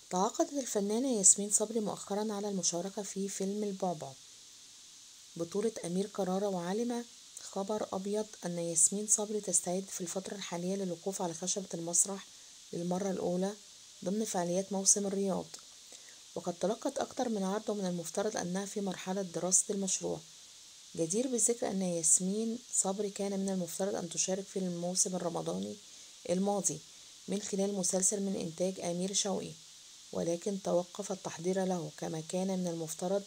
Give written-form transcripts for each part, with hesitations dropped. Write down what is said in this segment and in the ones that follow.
تعاقدت الفنانة ياسمين صبري مؤخرا على المشاركة في فيلم البعبع بطولة أمير كرارة. وعلم خبر أبيض أن ياسمين صبري تستعد في الفترة الحالية للوقوف على خشبة المسرح للمرة الأولى ضمن فعاليات موسم الرياض، وقد تلقت أكثر من عرض، ومن المفترض أنها في مرحلة دراسة المشروع. جدير بالذكر أن ياسمين صبري كان من المفترض أن تشارك في الموسم الرمضاني الماضي من خلال مسلسل من إنتاج أمير شوقي، ولكن توقف التحضير له، كما كان من المفترض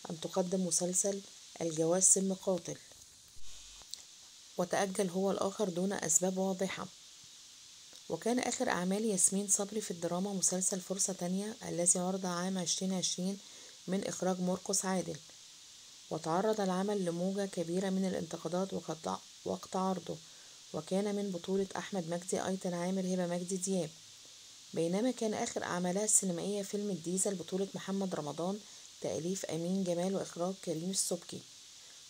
أن تقدم مسلسل الجواز سم قاتل، وتأجل هو الآخر دون أسباب واضحة. وكان آخر أعمال ياسمين صبري في الدراما مسلسل فرصة تانية الذي عرض عام 2020 من إخراج مرقس عادل، وتعرض العمل لموجة كبيرة من الانتقادات وقت عرضه، وكان من بطولة أحمد مجدي، أيضا عامر، هبة مجدي، دياب. بينما كان آخر أعمالها السينمائية فيلم الديزل بطولة محمد رمضان، تأليف أمين جمال وإخراج كريم السبكي،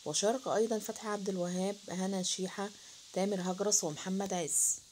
وشارك أيضا فتحي عبد الوهاب، هنا شيحة، تامر هجرس، ومحمد عز.